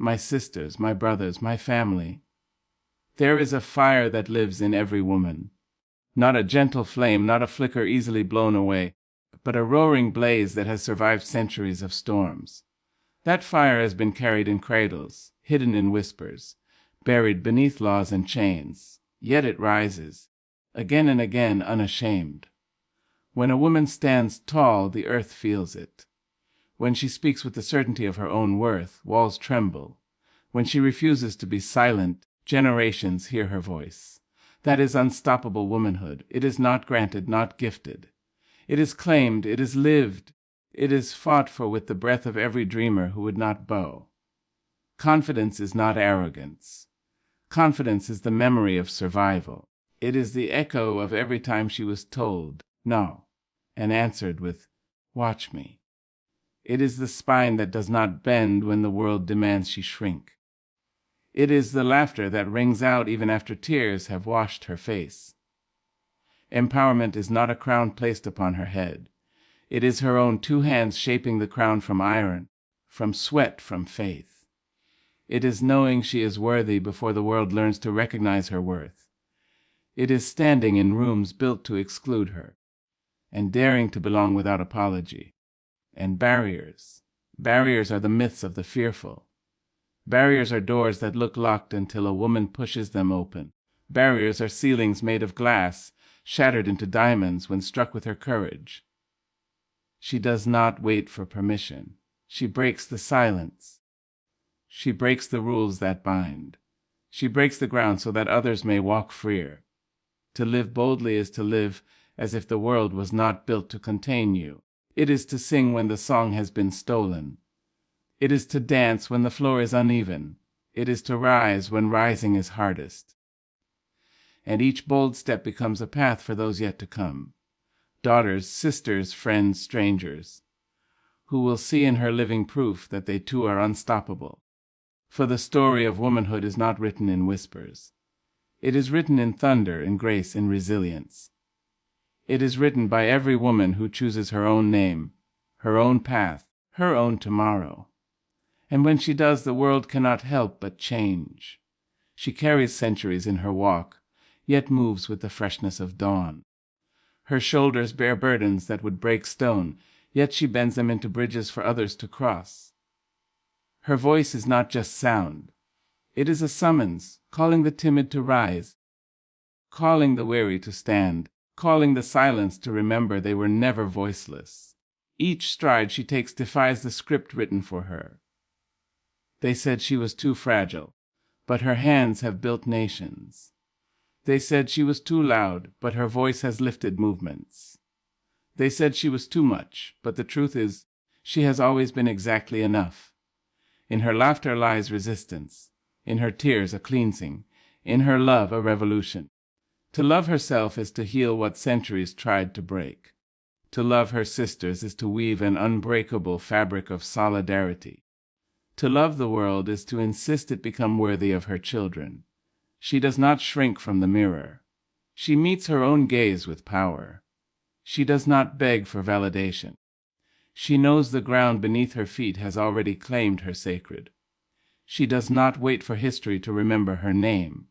my sisters, my brothers, my family. There is a fire that lives in every woman. Not a gentle flame, not a flicker easily blown away, but a roaring blaze that has survived centuries of storms. That fire has been carried in cradles, hidden in whispers, buried beneath laws and chains. Yet it rises, again and again, unashamed. When a woman stands tall, the earth feels it. When she speaks with the certainty of her own worth, walls tremble. When she refuses to be silent, generations hear her voice. That is unstoppable womanhood. It is not granted, not gifted. It is claimed, it is lived, it is fought for with the breath of every dreamer who would not bow. Confidence is not arrogance. Confidence is the memory of survival. It is the echo of every time she was told, no, and answered with, watch me. It is the spine that does not bend when the world demands she shrink. It is the laughter that rings out even after tears have washed her face. Empowerment is not a crown placed upon her head. It is her own 2 hands shaping the crown from iron, from sweat, from faith. It is knowing she is worthy before the world learns to recognize her worth. It is standing in rooms built to exclude her, and daring to belong without apology. And barriers. Barriers are the myths of the fearful. Barriers are doors that look locked until a woman pushes them open. Barriers are ceilings made of glass, shattered into diamonds when struck with her courage. She does not wait for permission. She breaks the silence. She breaks the rules that bind. She breaks the ground so that others may walk freer. To live boldly is to live as if the world was not built to contain you. It is to sing when the song has been stolen. It is to dance when the floor is uneven. It is to rise when rising is hardest. And each bold step becomes a path for those yet to come. Daughters, sisters, friends, strangers, who will see in her living proof that they too are unstoppable. For the story of womanhood is not written in whispers. It is written in thunder, in grace, in resilience. It is written by every woman who chooses her own name, her own path, her own tomorrow. And when she does, the world cannot help but change. She carries centuries in her walk, yet moves with the freshness of dawn. Her shoulders bear burdens that would break stone, yet she bends them into bridges for others to cross. Her voice is not just sound. It is a summons, calling the timid to rise, calling the weary to stand, calling the silenced to remember they were never voiceless. Each stride she takes defies the script written for her. They said she was too fragile, but her hands have built nations. They said she was too loud, but her voice has lifted movements. They said she was too much, but the truth is, she has always been exactly enough. In her laughter lies resistance, in her tears a cleansing, in her love a revolution. To love herself is to heal what centuries tried to break. To love her sisters is to weave an unbreakable fabric of solidarity. To love the world is to insist it become worthy of her children. She does not shrink from the mirror. She meets her own gaze with power. She does not beg for validation. She knows the ground beneath her feet has already claimed her sacred. She does not wait for history to remember her name.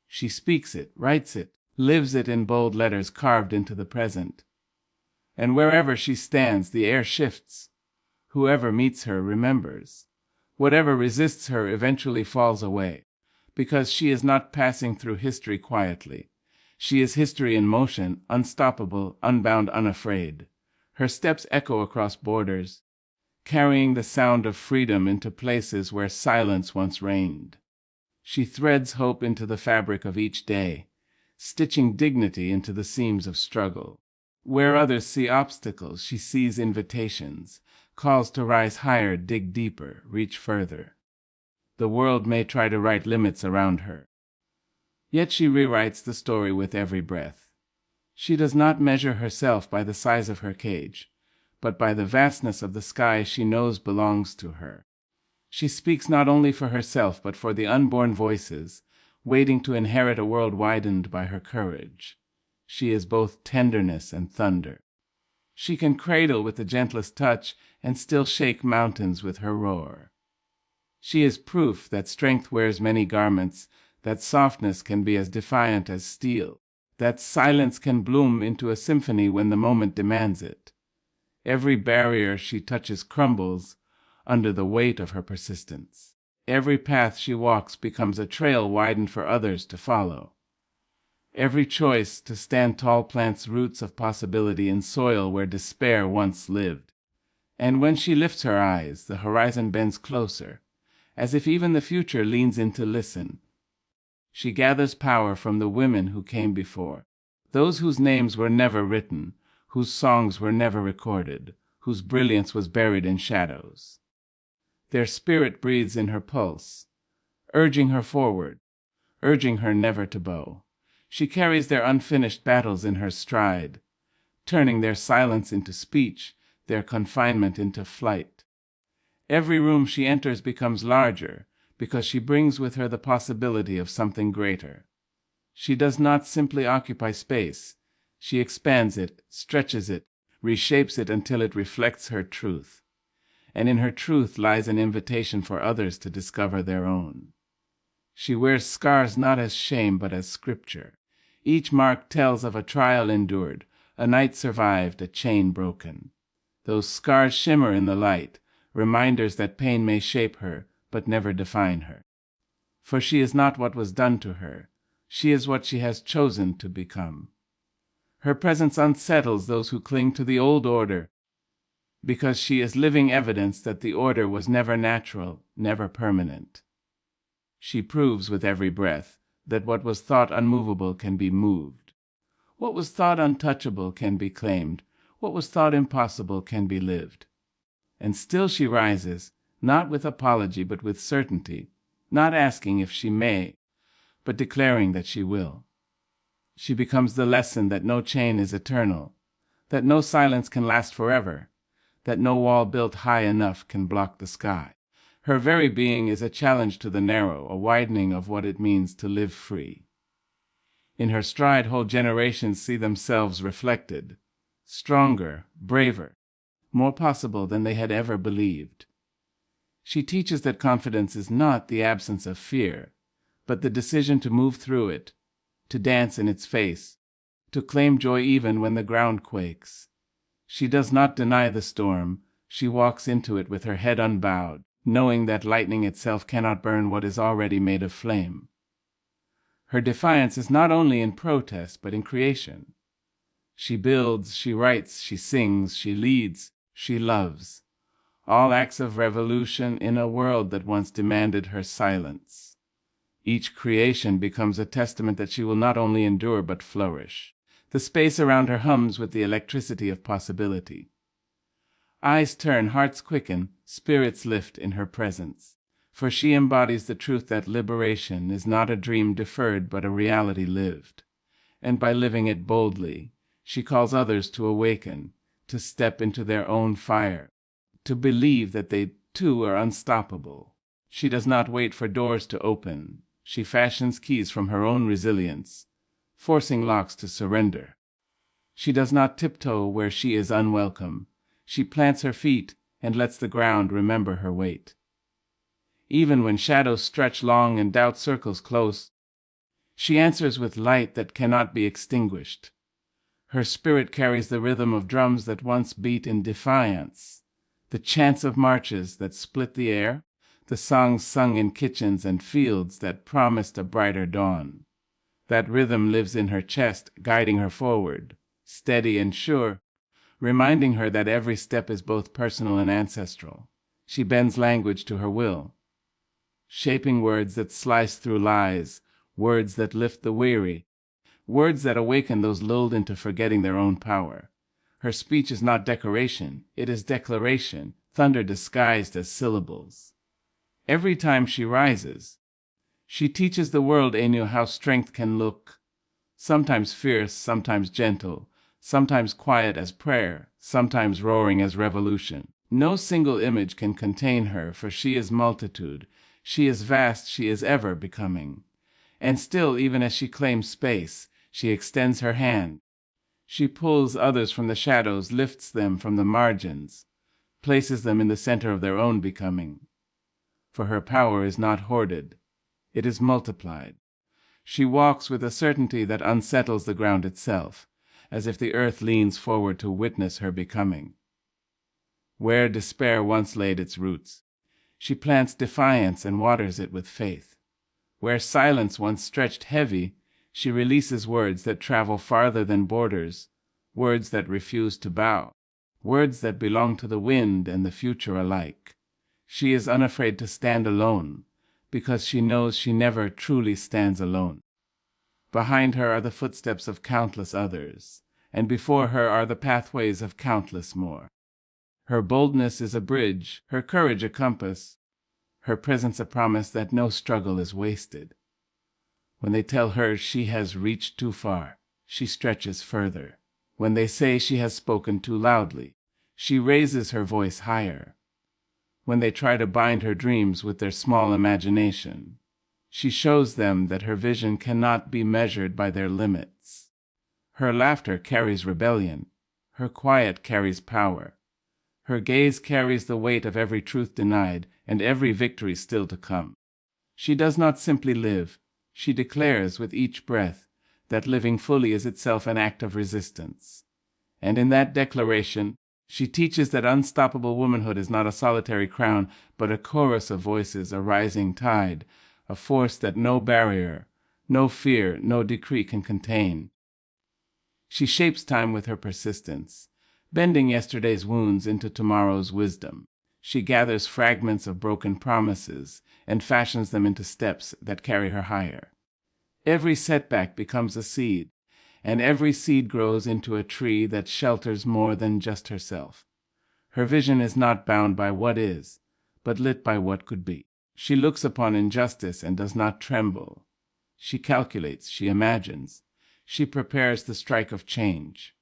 She speaks it, writes it, lives it in bold letters carved into the present. And wherever she stands, the air shifts. Whoever meets her remembers. Whatever resists her eventually falls away, because she is not passing through history quietly. She is history in motion, unstoppable, unbound, unafraid. Her steps echo across borders, carrying the sound of freedom into places where silence once reigned. She threads hope into the fabric of each day, stitching dignity into the seams of struggle. Where others see obstacles, she sees invitations, calls to rise higher, dig deeper, reach further. The world may try to write limits around her, yet she rewrites the story with every breath. She does not measure herself by the size of her cage, but by the vastness of the sky she knows belongs to her. She speaks not only for herself, but for the unborn voices, waiting to inherit a world widened by her courage. She is both tenderness and thunder. She can cradle with the gentlest touch and still shake mountains with her roar. She is proof that strength wears many garments, that softness can be as defiant as steel, that silence can bloom into a symphony when the moment demands it. Every barrier she touches crumbles under the weight of her persistence. Every path she walks becomes a trail widened for others to follow. Every choice to stand tall plants roots of possibility in soil where despair once lived. And when she lifts her eyes, the horizon bends closer, as if even the future leans in to listen. She gathers power from the women who came before, those whose names were never written, whose songs were never recorded, whose brilliance was buried in shadows. Their spirit breathes in her pulse, urging her forward, urging her never to bow. She carries their unfinished battles in her stride, turning their silence into speech, their confinement into flight. Every room she enters becomes larger, because she brings with her the possibility of something greater. She does not simply occupy space. She expands it, stretches it, reshapes it until it reflects her truth. And in her truth lies an invitation for others to discover their own. She wears scars not as shame but as scripture. Each mark tells of a trial endured, a night survived, a chain broken. Those scars shimmer in the light, reminders that pain may shape her, but never define her. For she is not what was done to her. She is what she has chosen to become. Her presence unsettles those who cling to the old order, because she is living evidence that the order was never natural, never permanent. She proves with every breath that what was thought unmovable can be moved. What was thought untouchable can be claimed. What was thought impossible can be lived. And still she rises, not with apology but with certainty, not asking if she may, but declaring that she will. She becomes the lesson that no chain is eternal, that no silence can last forever, that no wall built high enough can block the sky. Her very being is a challenge to the narrow, a widening of what it means to live free. In her stride, whole generations see themselves reflected, stronger, braver, more possible than they had ever believed. She teaches that confidence is not the absence of fear, but the decision to move through it, to dance in its face, to claim joy even when the ground quakes. She does not deny the storm. She walks into it with her head unbowed, knowing that lightning itself cannot burn what is already made of flame. Her defiance is not only in protest, but in creation. She builds, she writes, she sings, she leads, she loves. All acts of revolution in a world that once demanded her silence. Each creation becomes a testament that she will not only endure but flourish. The space around her hums with the electricity of possibility. Eyes turn, hearts quicken, spirits lift in her presence. For she embodies the truth that liberation is not a dream deferred but a reality lived. And by living it boldly, she calls others to awaken, to step into their own fire, to believe that they too are unstoppable. She does not wait for doors to open. She fashions keys from her own resilience, forcing locks to surrender. She does not tiptoe where she is unwelcome. She plants her feet and lets the ground remember her weight. Even when shadows stretch long and doubt circles close, she answers with light that cannot be extinguished. Her spirit carries the rhythm of drums that once beat in defiance, the chants of marches that split the air, the songs sung in kitchens and fields that promised a brighter dawn. That rhythm lives in her chest, guiding her forward, steady and sure, reminding her that every step is both personal and ancestral. She bends language to her will, shaping words that slice through lies, words that lift the weary, words that awaken those lulled into forgetting their own power. Her speech is not decoration, it is declaration, thunder disguised as syllables. Every time she rises, she teaches the world anew how strength can look, sometimes fierce, sometimes gentle, sometimes quiet as prayer, sometimes roaring as revolution. No single image can contain her, for she is multitude. She is vast, she is ever becoming. And still, even as she claims space, she extends her hand. She pulls others from the shadows, lifts them from the margins, places them in the center of their own becoming. for her power is not hoarded, it is multiplied. She walks with a certainty that unsettles the ground itself, as if the earth leans forward to witness her becoming. Where despair once laid its roots, she plants defiance and waters it with faith. Where silence once stretched heavy, she releases words that travel farther than borders, words that refuse to bow, words that belong to the wind and the future alike. She is unafraid to stand alone, because she knows she never truly stands alone. Behind her are the footsteps of countless others, and before her are the pathways of countless more. Her boldness is a bridge, her courage a compass, her presence a promise that no struggle is wasted. When they tell her she has reached too far, she stretches further. When they say she has spoken too loudly, she raises her voice higher. When they try to bind her dreams with their small imagination, she shows them that her vision cannot be measured by their limits. Her laughter carries rebellion, her quiet carries power. Her gaze carries the weight of every truth denied and every victory still to come. She does not simply live, she declares with each breath that living fully is itself an act of resistance. And in that declaration, she teaches that unstoppable womanhood is not a solitary crown, but a chorus of voices, a rising tide, a force that no barrier, no fear, no decree can contain. She shapes time with her persistence, bending yesterday's wounds into tomorrow's wisdom. She gathers fragments of broken promises and fashions them into steps that carry her higher. Every setback becomes a seed, and every seed grows into a tree that shelters more than just herself. Her vision is not bound by what is, but lit by what could be. She looks upon injustice and does not tremble. She calculates, she imagines, she prepares the strike of change.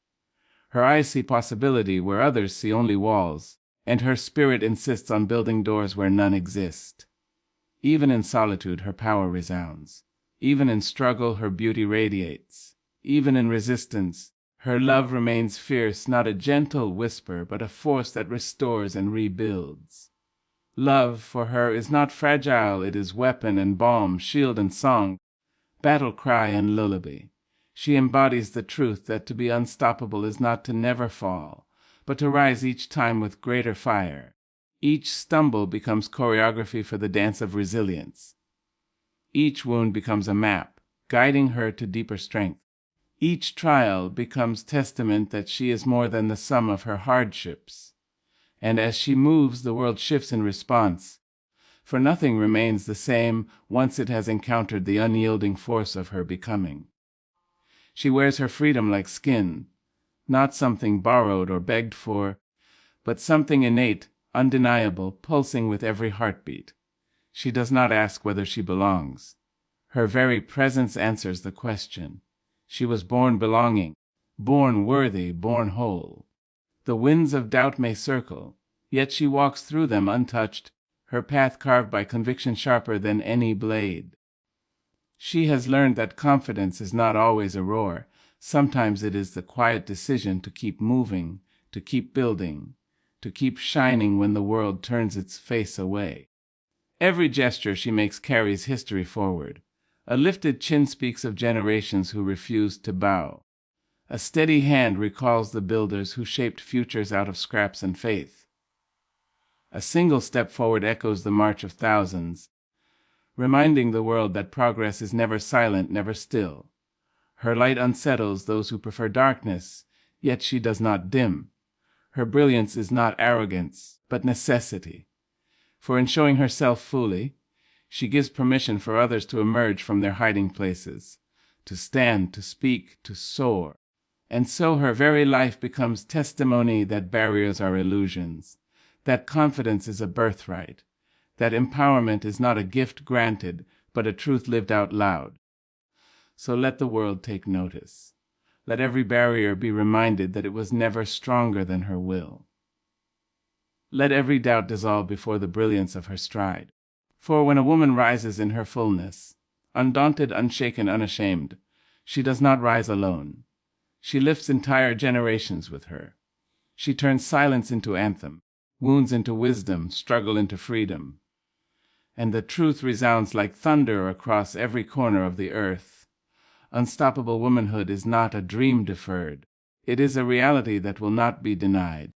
Her eyes see possibility where others see only walls, and her spirit insists on building doors where none exist. Even in solitude her power resounds. Even in struggle her beauty radiates. Even in resistance, her love remains fierce, not a gentle whisper, but a force that restores and rebuilds. Love for her is not fragile, it is weapon and balm, shield and song, battle cry and lullaby. She embodies the truth that to be unstoppable is not to never fall, but to rise each time with greater fire. Each stumble becomes choreography for the dance of resilience. Each wound becomes a map, guiding her to deeper strength. Each trial becomes testament that she is more than the sum of her hardships. And as she moves, the world shifts in response, for nothing remains the same once it has encountered the unyielding force of her becoming. She wears her freedom like skin, not something borrowed or begged for, but something innate, undeniable, pulsing with every heartbeat. She does not ask whether she belongs. Her very presence answers the question. She was born belonging, born worthy, born whole. The winds of doubt may circle, yet she walks through them untouched, her path carved by conviction sharper than any blade. She has learned that confidence is not always a roar. Sometimes it is the quiet decision to keep moving, to keep building, to keep shining when the world turns its face away. Every gesture she makes carries history forward. A lifted chin speaks of generations who refused to bow. A steady hand recalls the builders who shaped futures out of scraps and faith. A single step forward echoes the march of thousands, reminding the world that progress is never silent, never still. Her light unsettles those who prefer darkness, yet she does not dim. Her brilliance is not arrogance, but necessity. For in showing herself fully, she gives permission for others to emerge from their hiding places, to stand, to speak, to soar. And so her very life becomes testimony that barriers are illusions, that confidence is a birthright, that empowerment is not a gift granted, but a truth lived out loud. So let the world take notice. Let every barrier be reminded that it was never stronger than her will. Let every doubt dissolve before the brilliance of her stride. For when a woman rises in her fullness, undaunted, unshaken, unashamed, she does not rise alone. She lifts entire generations with her. She turns silence into anthem, wounds into wisdom, struggle into freedom. and the truth resounds like thunder across every corner of the earth. Unstoppable womanhood is not a dream deferred. It is a reality that will not be denied.